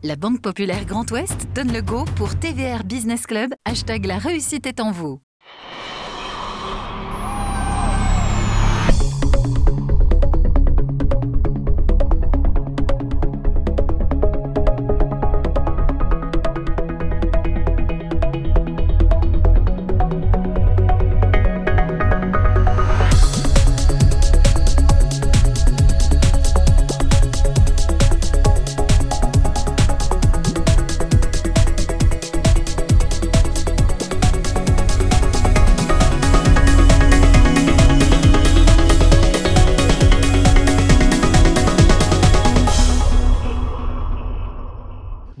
La Banque Populaire Grand Ouest donne le go pour TVR Business Club, hashtag la réussite est en vous.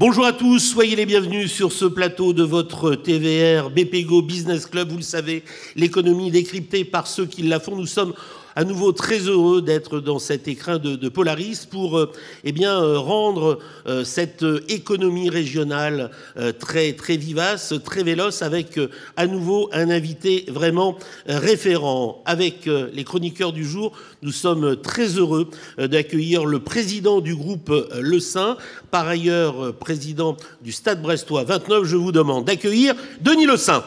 Bonjour à tous, soyez les bienvenus sur ce plateau de votre TVR BPGO Business Club. Vous le savez, l'économie décryptée par ceux qui la font. Nous sommes à nouveau très heureux d'être dans cet écrin de Polaris pour rendre cette économie régionale très vivace, très véloce, avec à nouveau un invité vraiment référent. Avec les chroniqueurs du jour, nous sommes très heureux d'accueillir le président du groupe Le Saint, par ailleurs président du Stade Brestois 29. Je vous demande d'accueillir Denis Le Saint.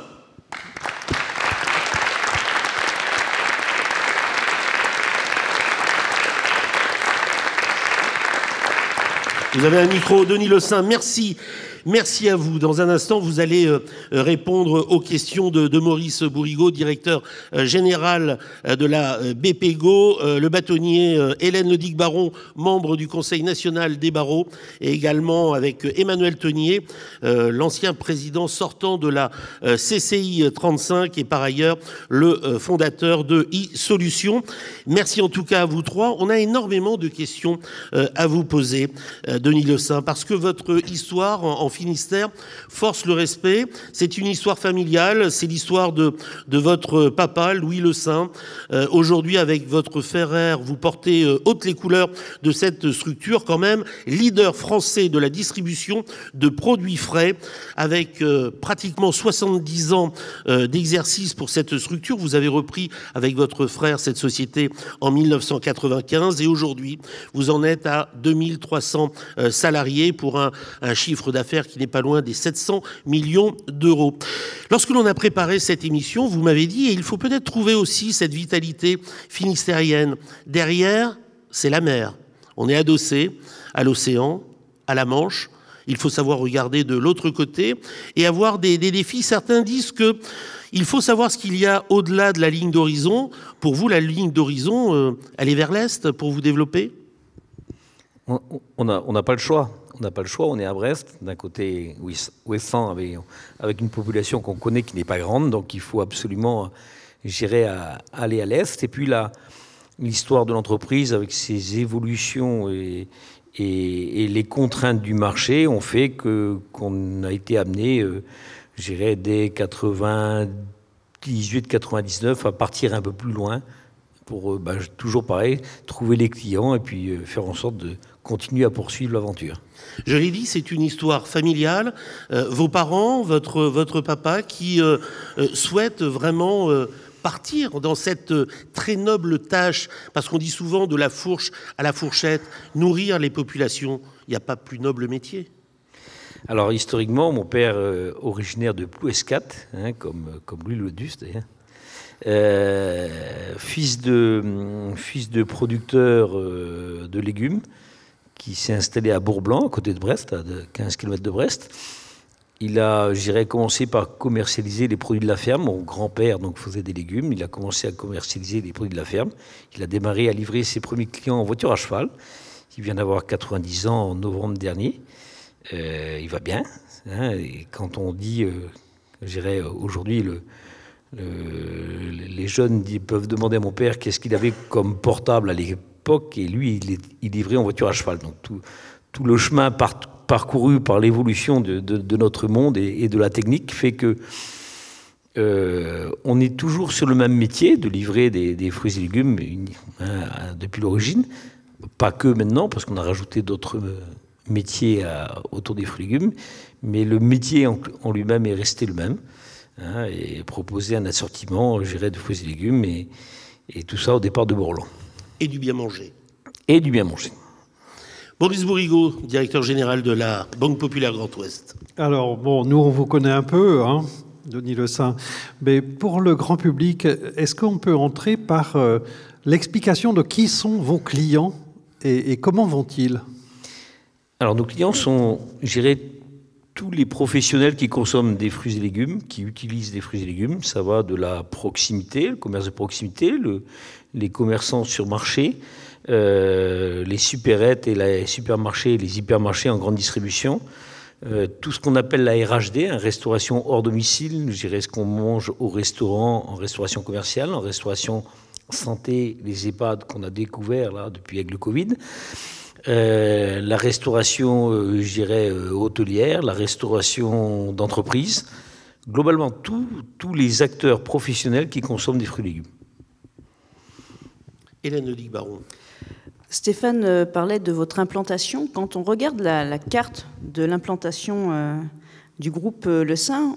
Vous avez un micro, Denis Le Saint, merci. Merci à vous. Dans un instant, vous allez répondre aux questions de Maurice Bourrigaud, directeur général de la BPGO, le bâtonnier Hélène Ledic-Baron, membre du Conseil national des barreaux, et également avec Emmanuel Tenier, l'ancien président sortant de la CCI 35 et par ailleurs le fondateur de e-Solutions. Merci en tout cas à vous trois. On a énormément de questions à vous poser, Denis Le Saint, parce que votre histoire en Finistère force le respect. C'est une histoire familiale, c'est l'histoire de votre papa, Louis Le Saint. Aujourd'hui, avec votre frère, vous portez hautes les couleurs de cette structure, quand même, leader français de la distribution de produits frais, avec pratiquement 70 ans d'exercice pour cette structure. Vous avez repris avec votre frère cette société en 1995 et aujourd'hui, vous en êtes à 2300 salariés pour un chiffre d'affaires qui n'est pas loin des 700 millions d'euros. Lorsque l'on a préparé cette émission, vous m'avez dit, et il faut peut-être trouver aussi cette vitalité finistérienne. Derrière, c'est la mer. On est adossé à l'océan, à la Manche. Il faut savoir regarder de l'autre côté et avoir des défis. Certains disent que il faut savoir ce qu'il y a au-delà de la ligne d'horizon. Pour vous, la ligne d'horizon, elle est vers l'est pour vous développer ? On n'a pas le choix. On n'a pas le choix, on est à Brest, d'un côté ouessant, avec une population qu'on connaît qui n'est pas grande, donc il faut absolument aller à l'est. Et puis l'histoire de l'entreprise, avec ses évolutions et les contraintes du marché, ont fait qu'on a été amené, dès 98-99, à partir un peu plus loin, pour toujours pareil, trouver les clients et puis faire en sorte de continuer à poursuivre l'aventure. Je l'ai dit, c'est une histoire familiale. Vos parents, votre papa, qui souhaite vraiment partir dans cette très noble tâche, parce qu'on dit souvent de la fourche à la fourchette, nourrir les populations. Il n'y a pas plus noble métier. Alors historiquement, mon père, originaire de Plouescat, comme lui le Duste, fils de producteur de légumes, qui s'est installé à Bourg-Blanc, à côté de Brest, à 15 km de Brest. Il a, commencé par commercialiser les produits de la ferme. Mon grand-père faisait des légumes. Il a commencé à commercialiser les produits de la ferme. Il a démarré à livrer ses premiers clients en voiture à cheval. Il vient d'avoir 90 ans en novembre dernier. Il va bien. Et quand on dit, aujourd'hui, les jeunes peuvent demander à mon père qu'est-ce qu'il avait comme portable à l'époque, et lui, il livrait en voiture à cheval. Donc tout le chemin parcouru par l'évolution de notre monde et de la technique fait que on est toujours sur le même métier de livrer des fruits et légumes depuis l'origine. Pas que maintenant, parce qu'on a rajouté d'autres métiers autour des fruits et légumes, mais le métier en lui-même est resté le même. Et proposer un assortiment, de fruits et légumes, et tout ça au départ de Bourlon. Et du bien manger. Et du bien manger. Maurice Bourrigaud, directeur général de la Banque Populaire Grand Ouest. Alors, bon, nous, on vous connaît un peu, hein, Denis Le Saint, mais pour le grand public, est-ce qu'on peut entrer par l'explication de qui sont vos clients et comment vont-ils? Alors, nos clients sont, je dirais, tous les professionnels qui consomment des fruits et légumes, qui utilisent des fruits et légumes. Ça va de la proximité, le commerce de proximité, les commerçants sur marché, les supérettes et les supermarchés et les hypermarchés en grande distribution. Tout ce qu'on appelle la RHD, restauration hors domicile, je dirais ce qu'on mange au restaurant, en restauration commerciale, en restauration santé, les EHPAD qu'on a découvert là depuis avec le Covid. La restauration, je dirais, hôtelière, la restauration d'entreprise, globalement tous les acteurs professionnels qui consomment des fruits et légumes. Hélène Ledic-Baron. Stéphane parlait de votre implantation. Quand on regarde la carte de l'implantation du groupe Le Saint,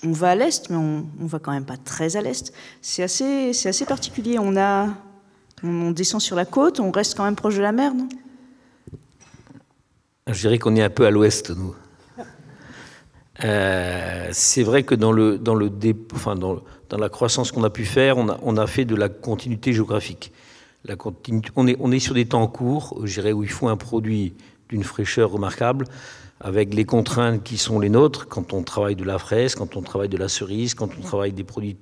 on va à l'est, mais on va quand même pas très à l'est. C'est assez particulier. On descend sur la côte, on reste quand même proche de la mer, non ? Je dirais qu'on est un peu à l'ouest, nous. C'est vrai que dans la croissance qu'on a pu faire, on a fait de la continuité géographique. On est sur des temps courts, je dirais, où il faut un produit d'une fraîcheur remarquable, avec les contraintes qui sont les nôtres, quand on travaille de la fraise, quand on travaille de la cerise, quand on travaille des produits,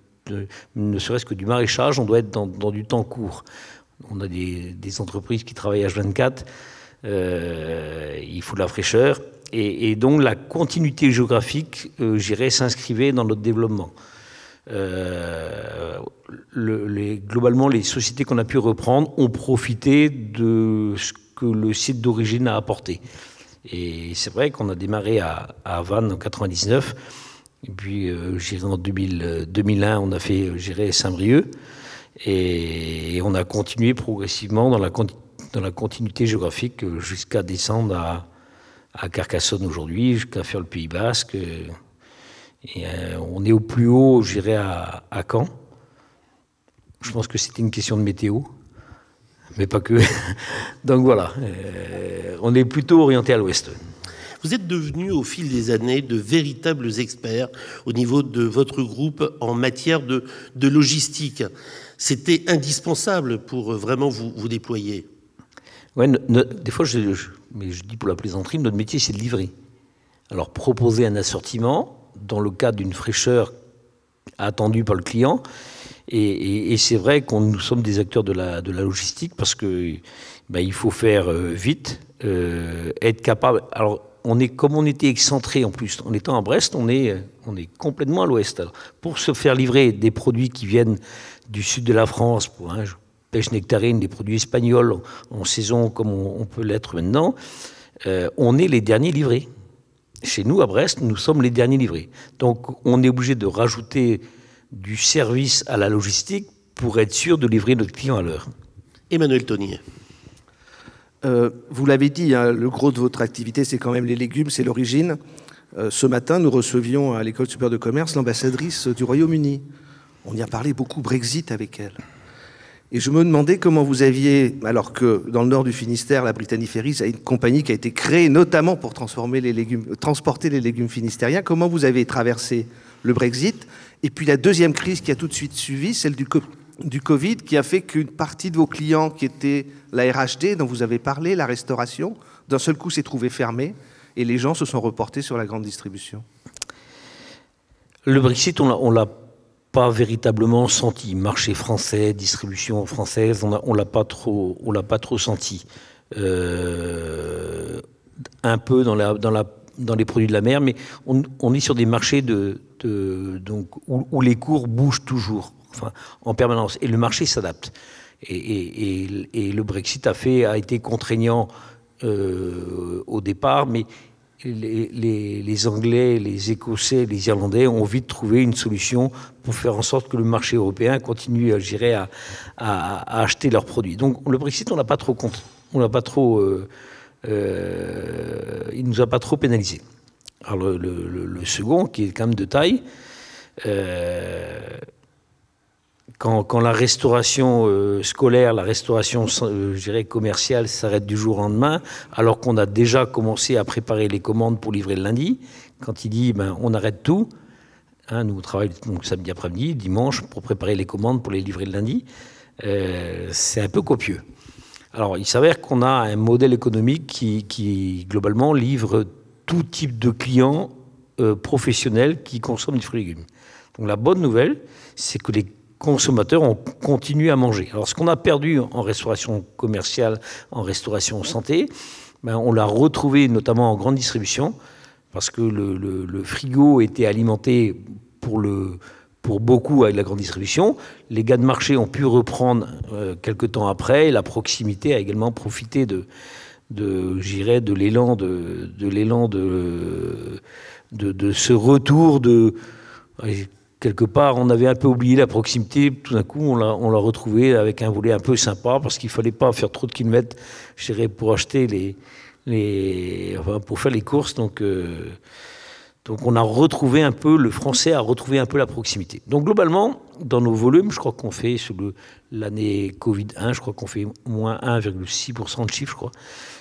ne serait-ce que du maraîchage, on doit être dans du temps court. On a des entreprises qui travaillent H24, il faut de la fraîcheur, et donc la continuité géographique, je dirais, s'inscrivait dans notre développement. Globalement, les sociétés qu'on a pu reprendre ont profité de ce que le site d'origine a apporté. Et c'est vrai qu'on a démarré à Vannes en 99, et puis en 2001, on a fait Saint-Brieuc, et on a continué progressivement dans la continuité géographique jusqu'à descendre à Carcassonne aujourd'hui, jusqu'à faire le Pays Basque. Et on est au plus haut, je dirais, à Caen. Je pense que c'était une question de météo, mais pas que. Donc voilà, on est plutôt orienté à l'ouest. Vous êtes devenus au fil des années de véritables experts au niveau de votre groupe en matière de logistique. C'était indispensable pour vraiment vous déployer. Ouais, des fois, mais je dis pour la plaisanterie, notre métier, c'est de livrer. Alors, proposer un assortiment dans le cadre d'une fraîcheur attendue par le client. Et c'est vrai que nous sommes des acteurs de la logistique parce que il faut faire vite, être capable. Alors, comme on était excentré en plus, en étant à Brest, on est complètement à l'ouest. Alors, pour se faire livrer des produits qui viennent du sud de la France, pour pêche nectarine, des produits espagnols en saison comme on peut l'être maintenant, on est les derniers livrés. Chez nous, à Brest, nous sommes les derniers livrés. Donc, on est obligé de rajouter du service à la logistique pour être sûr de livrer notre client à l'heure. Emmanuel Tonnier. Vous l'avez dit, hein, le gros de votre activité, c'est quand même les légumes, c'est l'origine. Ce matin, nous recevions à l'École supérieure de commerce l'ambassadrice du Royaume-Uni. On y a parlé beaucoup Brexit avec elle. Et je me demandais comment vous aviez, alors que dans le nord du Finistère, la Brittany Ferries a une compagnie qui a été créée notamment pour transporter les légumes finistériens, comment vous avez traversé le Brexit? Et puis la deuxième crise qui a tout de suite suivi, celle du Covid, qui a fait qu'une partie de vos clients, qui était la RHD, dont vous avez parlé, la restauration, d'un seul coup s'est trouvée fermée, et les gens se sont reportés sur la grande distribution. Le Brexit, on l'a pas véritablement senti. Marché français, distribution française, on l'a pas trop senti. Un peu dans les produits de la mer, mais on est sur des marchés donc où les cours bougent toujours, enfin en permanence, et le marché s'adapte. Et le Brexit a été contraignant au départ, mais les Anglais, les Écossais, les Irlandais ont vite trouvé une solution pour faire en sorte que le marché européen continue à acheter leurs produits. Donc le Brexit, on l'a pas trop il nous a pas trop pénalisé. Alors le second, qui est quand même de taille, quand la restauration scolaire, la restauration, je dirais, commerciale s'arrête du jour au lendemain, alors qu'on a déjà commencé à préparer les commandes pour livrer le lundi, quand il dit on arrête tout, nous on travaille donc samedi après-midi, dimanche, pour préparer les commandes pour les livrer le lundi, c'est un peu copieux. Alors il s'avère qu'on a un modèle économique qui globalement livre tout type de clients professionnels qui consomment du fruit et légumes. Donc la bonne nouvelle, c'est que les consommateurs ont continué à manger. Alors ce qu'on a perdu en restauration commerciale, en restauration santé, on l'a retrouvé notamment en grande distribution, parce que le frigo était alimenté pour beaucoup avec la grande distribution. Les gars de marché ont pu reprendre quelques temps après, et la proximité a également profité de l'élan de ce retour de... Quelque part, on avait un peu oublié la proximité. Tout d'un coup, on l'a retrouvé avec un volet un peu sympa, parce qu'il ne fallait pas faire trop de kilomètres, je dirais, pour acheter pour faire les courses. Donc on a retrouvé un peu, le français a retrouvé un peu la proximité. Donc globalement, dans nos volumes, je crois qu'on fait, sur l'année Covid-1, je crois qu'on fait moins 1,6% de chiffre, je crois,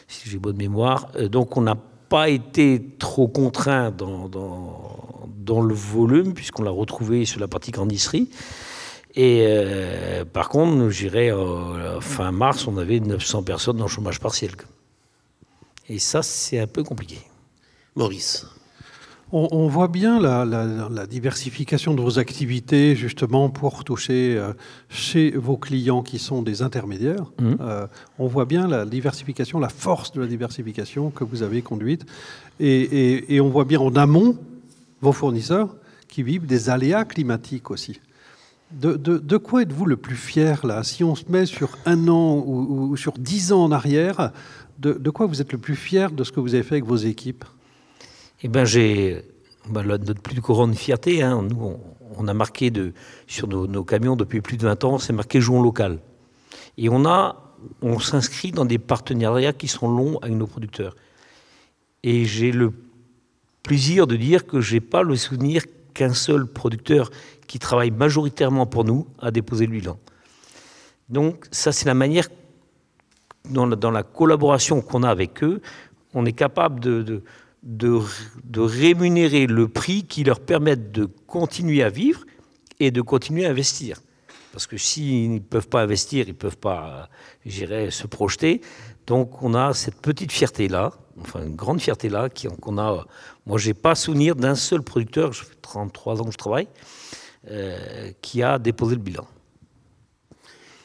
si j'ai bonne mémoire. Donc on n'a pas été trop contraint dans le volume, puisqu'on l'a retrouvé sur la partie grande industrie. Et par contre, je dirais, fin mars, on avait 900 personnes dans le chômage partiel. Et ça, c'est un peu compliqué. Maurice. On voit bien la diversification de vos activités, justement, pour toucher chez vos clients qui sont des intermédiaires. On voit bien la diversification, la force de la diversification que vous avez conduite. Et on voit bien en amont vos fournisseurs qui vivent des aléas climatiques aussi. De quoi êtes-vous le plus fier, là? Si on se met sur 1 an ou sur 10 ans en arrière, de quoi vous êtes le plus fier de ce que vous avez fait avec vos équipes? Eh bien, notre plus grande fierté, nous, on a marqué sur nos camions depuis plus de 20 ans, c'est marqué « Jouons local ». Et on s'inscrit dans des partenariats qui sont longs avec nos producteurs. Et j'ai le plaisir de dire que je n'ai pas le souvenir qu'un seul producteur qui travaille majoritairement pour nous a déposé le bilan. Donc ça, c'est la manière, dans la collaboration qu'on a avec eux, on est capable de rémunérer le prix qui leur permette de continuer à vivre et de continuer à investir. Parce que s'ils ne peuvent pas investir, ils ne peuvent pas, je dirais, se projeter. Donc on a cette petite fierté-là, enfin une grande fierté-là, qu'on a. Moi, je n'ai pas souvenir d'un seul producteur, ça fait 33 ans que je travaille, qui a déposé le bilan.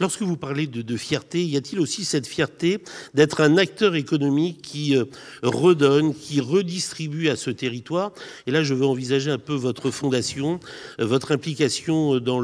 Lorsque vous parlez de fierté, y a-t-il aussi cette fierté d'être un acteur économique qui redonne, qui redistribue à ce territoire? Et là, je veux envisager un peu votre fondation, votre implication dans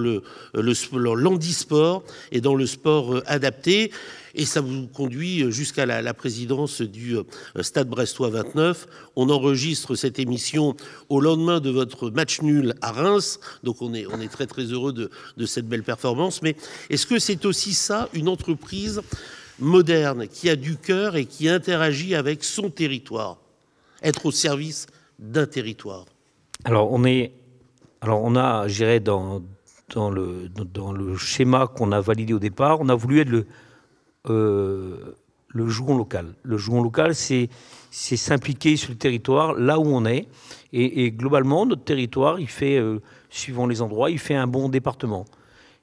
l'handisport et dans le sport adapté. Et ça vous conduit jusqu'à la présidence du Stade Brestois 29. On enregistre cette émission au lendemain de votre match nul à Reims. Donc on est très très heureux de cette belle performance. Mais est-ce que c'est aussi ça, une entreprise moderne qui a du cœur et qui interagit avec son territoire? Être au service d'un territoire. Alors on a, je dirais, dans le schéma qu'on a validé au départ, on a voulu être le jouon local. Le jouon local, c'est s'impliquer sur le territoire, là où on est. Et globalement, notre territoire, il fait, suivant les endroits, il fait un bon département.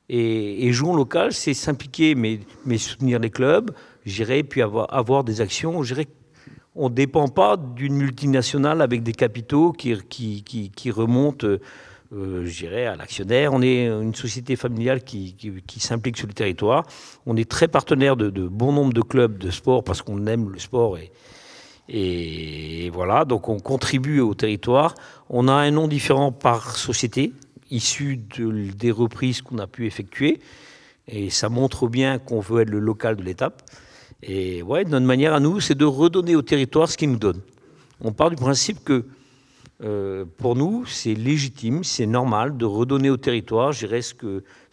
Et jouon local, c'est s'impliquer, mais soutenir les clubs, gérer, puis avoir des actions. On ne dépend pas d'une multinationale avec des capitaux qui remontent, je dirais, à l'actionnaire. On est une société familiale qui s'implique sur le territoire. On est très partenaire de bon nombre de clubs de sport parce qu'on aime le sport et voilà. Donc on contribue au territoire. On a un nom différent par société, issu des reprises qu'on a pu effectuer. Et ça montre bien qu'on veut être le local de l'étape. Et ouais, notre manière à nous, c'est de redonner au territoire ce qu'il nous donne. On part du principe que pour nous, c'est légitime, c'est normal de redonner au territoire, je dirais, ce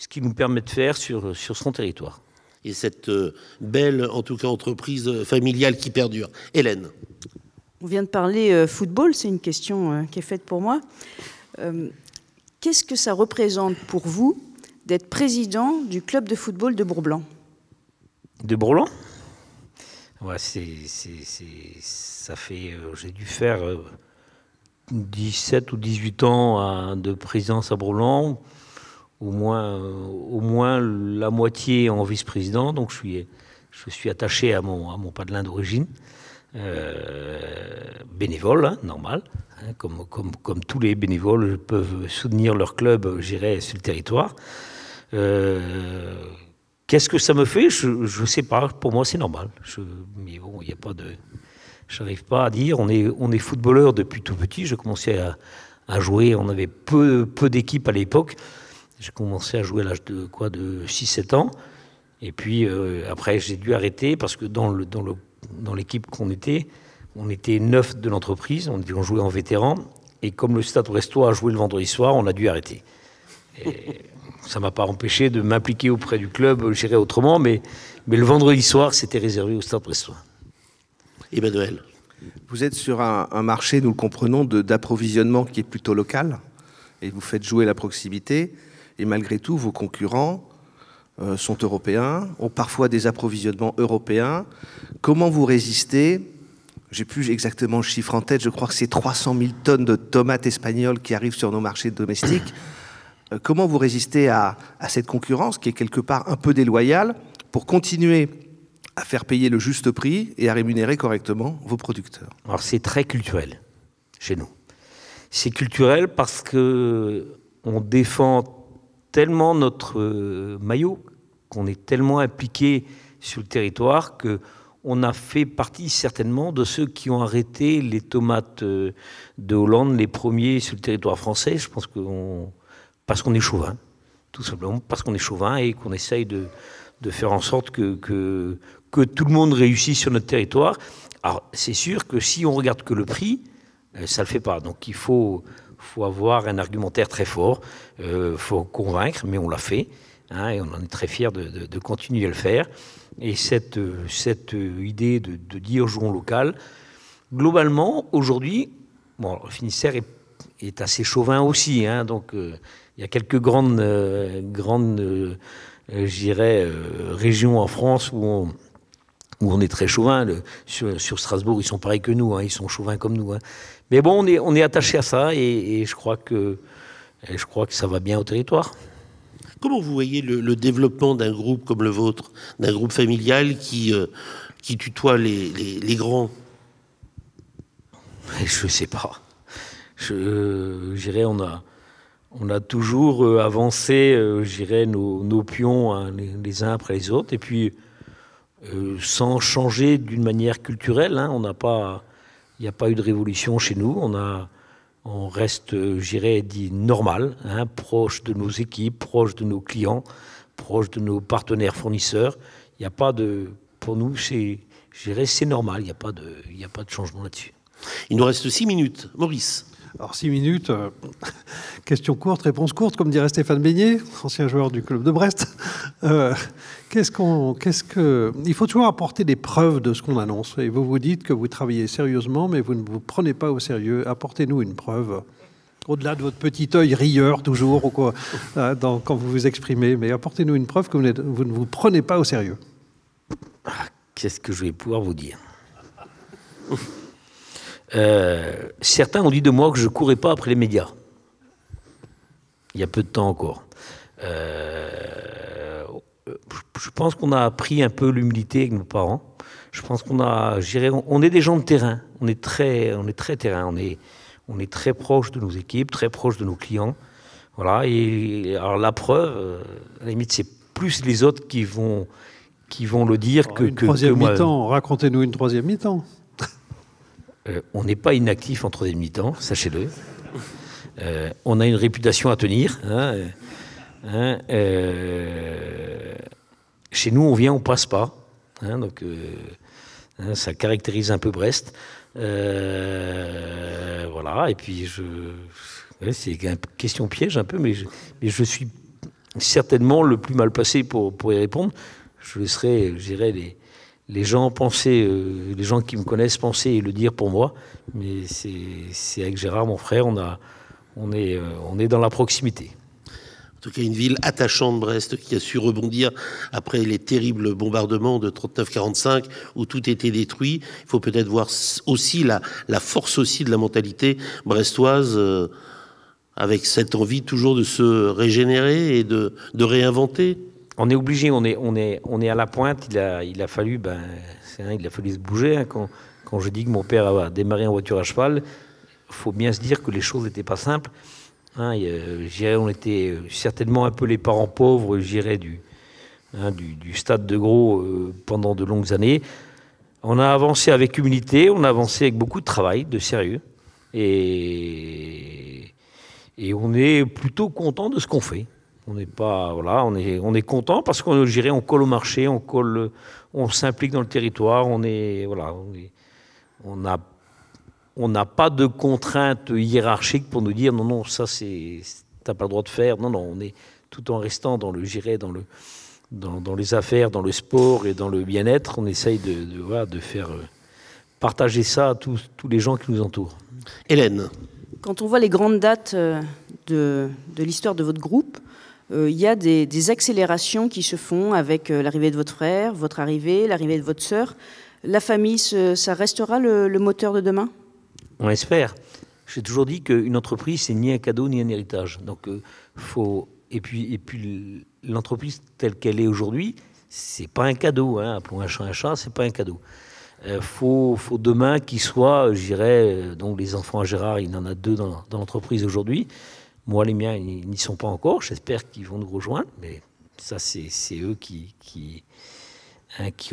qui nous permet de faire sur son territoire. Et cette belle, en tout cas, entreprise familiale qui perdure. Hélène. On vient de parler football, c'est une question qui est faite pour moi. Qu'est-ce que ça représente pour vous d'être président du club de football de Bourblanc? De Bourlan? Ouais, ça fait... j'ai dû faire 17 ou 18 ans de présidence à Bourlan, au moins la moitié en vice-président, donc je suis attaché à mon Padelin d'origine, bénévole, hein, normal, hein, comme tous les bénévoles peuvent soutenir leur club, j'irai sur le territoire. Qu'est-ce que ça me fait? Je sais pas. Pour moi, c'est normal. Mais bon, il n'y a pas de. J'arrive pas à dire. On est footballeur depuis tout petit. J'ai commencé à jouer. On avait peu d'équipes à l'époque. J'ai commencé à jouer à l'âge de 6-7 ans. Et puis après, j'ai dû arrêter parce que dans l'équipe qu'on était, on était 9 de l'entreprise. On jouait en vétéran. Et comme le Stade Brestois a joué le vendredi soir, on a dû arrêter. Et ça ne m'a pas empêché de m'impliquer auprès du club, j'irais autrement, mais le vendredi soir, c'était réservé au Stade Brestois. Emmanuel. Vous êtes sur un marché, nous le comprenons, d'approvisionnement qui est plutôt local, et vous faites jouer la proximité, et malgré tout, vos concurrents sont européens, ont parfois des approvisionnements européens. Comment vous résistez? J'ai plus exactement le chiffre en tête, je crois que c'est 300 000 tonnes de tomates espagnoles qui arrivent sur nos marchés domestiques. Comment vous résistez à cette concurrence qui est quelque part un peu déloyale pour continuer à faire payer le juste prix et à rémunérer correctement vos producteurs? Alors c'est très culturel chez nous. C'est culturel parce qu'on défend tellement notre maillot, qu'on est tellement impliqué sur le territoire qu'on a fait partie certainement de ceux qui ont arrêté les tomates de Hollande, les premiers sur le territoire français. Je pense parce qu'on est chauvin, tout simplement, parce qu'on est chauvin et qu'on essaye de faire en sorte que tout le monde réussisse sur notre territoire. Alors, c'est sûr que si on regarde que le prix, ça ne le fait pas. Donc, il faut avoir un argumentaire très fort, faut convaincre, mais on l'a fait, hein, et on en est très fiers de continuer à le faire. Et cette idée de dire jouons local, globalement, aujourd'hui, bon, le Finistère est assez chauvin aussi, hein, donc il y a quelques grandes régions en France où on est très chauvin. Sur Strasbourg, ils sont pareils que nous, hein, ils sont chauvins comme nous. Hein. Mais bon, on est attaché à ça et je crois que ça va bien au territoire. Comment vous voyez le développement d'un groupe comme le vôtre, d'un groupe familial qui tutoie les grands? Je sais pas. On a toujours avancé, nos pions, hein, les uns après les autres, et puis sans changer d'une manière culturelle. Hein, il n'y a pas eu de révolution chez nous. On reste, dit normal, hein, proche de nos équipes, proche de nos clients, proche de nos partenaires fournisseurs. Il n'y a pas de, pour nous, c'est normal. Il n'y a pas de changement là-dessus. Il nous reste 6 minutes. Maurice. Alors 6 minutes, question courte, réponse courte, comme dirait Stéphane Beignet, ancien joueur du club de Brest. Il faut toujours apporter des preuves de ce qu'on annonce. Et vous dites que vous travaillez sérieusement, mais vous ne vous prenez pas au sérieux. Apportez-nous une preuve, au-delà de votre petit œil rieur toujours, ou quoi, quand vous vous exprimez. Mais apportez-nous une preuve que vous ne vous prenez pas au sérieux. Qu'est-ce que je vais pouvoir vous dire? Certains ont dit de moi que je ne courais pas après les médias. Il y a peu de temps encore. Je pense qu'on a appris un peu l'humilité avec nos parents. Je pense on est des gens de terrain. On est très terrain. On est très proche de nos équipes, très proche de nos clients. Voilà. Et alors la preuve, à la limite, c'est plus les autres qui vont le dire que moi. Troisième mi-temps. Racontez-nous une troisième mi-temps. On n'est pas inactif en troisième mi-temps, sachez-le. On a une réputation à tenir. Chez nous, on vient, on passe pas. Donc, ça caractérise un peu Brest. Voilà. Et puis, c'est une question piège un peu, mais je suis certainement le plus mal placé pour y répondre. Je laisserai, les gens penser, les gens qui me connaissent penser et le dire pour moi, mais c'est avec Gérard, mon frère, on est dans la proximité. En tout cas, une ville attachante, Brest, qui a su rebondir après les terribles bombardements de 39-45 où tout était détruit. Il faut peut-être voir aussi la force aussi de la mentalité brestoise avec cette envie toujours de se régénérer et de réinventer. On est obligé, on est à la pointe. Il a fallu se bouger. Hein. Quand je dis que mon père a démarré en voiture à cheval, il faut bien se dire que les choses n'étaient pas simples. Hein, on était certainement un peu les parents pauvres, je dirais, du stade de Gros pendant de longues années. On a avancé avec humilité, on a avancé avec beaucoup de travail, de sérieux. Et on est plutôt content de ce qu'on fait. On n'est pas, voilà, on est content parce qu'on on colle au marché, on s'implique dans le territoire, on n'a pas de contraintes hiérarchiques pour nous dire non, ça t'as pas le droit de faire. Non, on est tout en restant dans les affaires, dans le sport et dans le bien-être. On essaye de faire partager ça à tous les gens qui nous entourent. Hélène. Quand on voit les grandes dates de l'histoire de votre groupe, il y a des accélérations qui se font avec l'arrivée de votre frère, votre arrivée, l'arrivée de votre sœur. La famille, ça restera le moteur de demain ? On espère. J'ai toujours dit qu'une entreprise, c'est ni un cadeau ni un héritage. Donc, et puis l'entreprise telle qu'elle est aujourd'hui, c'est pas un cadeau. Hein. Appelons un chat, c'est pas un cadeau. Faut demain qu'il soit, je dirais, donc les enfants à Gérard, il en a 2 dans l'entreprise aujourd'hui. Moi, les miens, ils n'y sont pas encore. J'espère qu'ils vont nous rejoindre, mais ça, c'est eux qui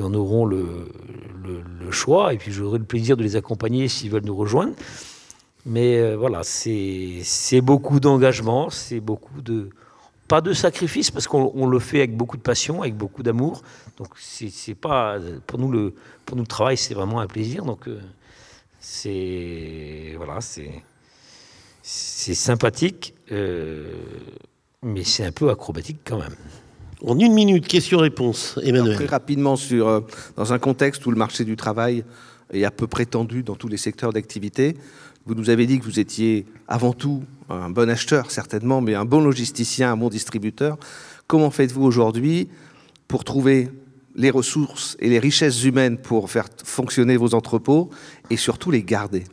en auront le choix. Et puis, j'aurai le plaisir de les accompagner s'ils veulent nous rejoindre. Mais voilà, c'est beaucoup d'engagement, c'est beaucoup pas de sacrifice, parce qu'on le fait avec beaucoup de passion, avec beaucoup d'amour. Donc, c'est pas... Pour nous, le travail, c'est vraiment un plaisir. Donc, c'est sympathique, mais c'est un peu acrobatique quand même. En 1 minute, question-réponse, Emmanuel. Alors, très rapidement, dans un contexte où le marché du travail est à peu près tendu dans tous les secteurs d'activité, vous nous avez dit que vous étiez avant tout un bon acheteur, certainement, mais un bon logisticien, un bon distributeur. Comment faites-vous aujourd'hui pour trouver les ressources et les richesses humaines pour faire fonctionner vos entrepôts et surtout les garder ?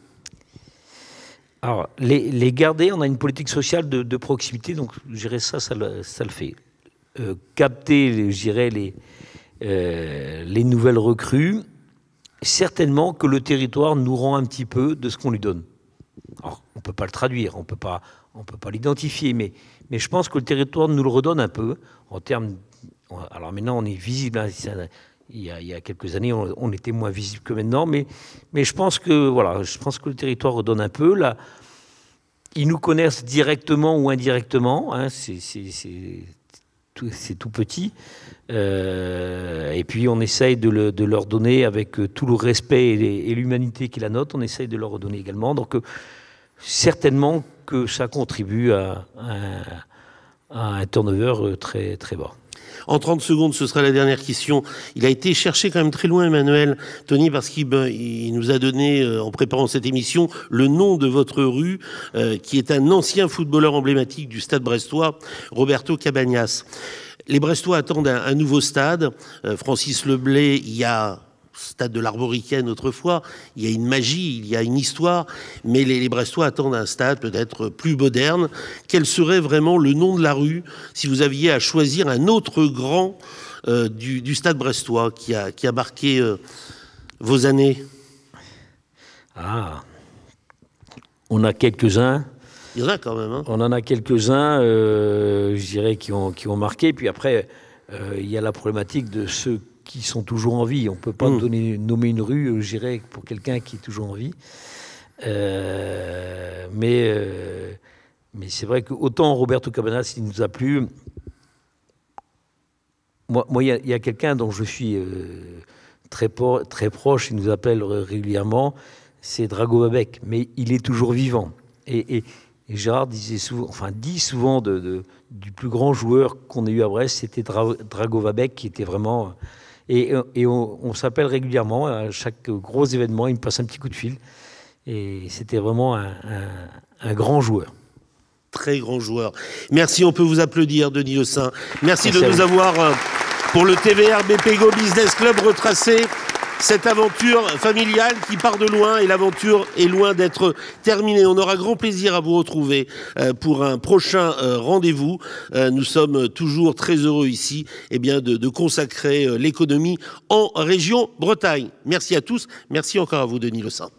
Alors, les garder, on a une politique sociale de proximité, donc gérer ça le fait. Capter, je dirais, les nouvelles recrues, certainement que le territoire nous rend un petit peu de ce qu'on lui donne. Alors, on ne peut pas le traduire, on ne peut pas l'identifier, mais je pense que le territoire nous le redonne un peu en termes... Alors maintenant, on est visible. Hein, il y a quelques années, on était moins visible que maintenant, mais je pense que le territoire redonne un peu. Là, ils nous connaissent directement ou indirectement. Hein, c'est tout petit. Et puis on essaye de leur donner, avec tout le respect et l'humanité qui est la nôtre, on essaye de leur redonner également. Donc certainement que ça contribue à un turnover très, très bas. En 30 secondes, ce sera la dernière question. Il a été cherché quand même très loin, Emmanuel, Tony, parce qu'il nous a donné, en préparant cette émission, le nom de votre rue, qui est un ancien footballeur emblématique du stade brestois, Roberto Cabagnas. Les Brestois attendent un nouveau stade. Francis Leblay, il y a stade de l'Armoricaine autrefois, il y a une magie, il y a une histoire, mais les Brestois attendent un stade peut-être plus moderne. Quel serait vraiment le nom de la rue si vous aviez à choisir un autre grand du stade brestois qui a marqué vos années? On a quelques-uns. Il y en a quand même. Hein. On en a quelques-uns, je dirais, qui ont marqué. Puis après, il y a la problématique de ceux qui sont toujours en vie. On ne peut pas nommer une rue, je dirais, pour quelqu'un qui est toujours en vie. Mais c'est vrai que autant Roberto Cabagnas, il nous a plu. Moi, il y a quelqu'un dont je suis très proche, il nous appelle régulièrement, c'est Drago Babek. Mais il est toujours vivant. Et Gérard dit souvent du plus grand joueur qu'on ait eu à Brest, c'était Drago Babek, qui était vraiment... Et on s'appelle régulièrement, à chaque gros événement, il me passe un petit coup de fil. Et c'était vraiment un grand joueur. très grand joueur. Merci, on peut vous applaudir, Denis Le Saint. Merci de nous vous. avoir, pour le TVR BPGO Business Club, retracé cette aventure familiale qui part de loin et l'aventure est loin d'être terminée. On aura grand plaisir à vous retrouver pour un prochain rendez-vous. Nous sommes toujours très heureux ici de consacrer l'économie en région Bretagne. Merci à tous. Merci encore à vous, Denis Le Saint.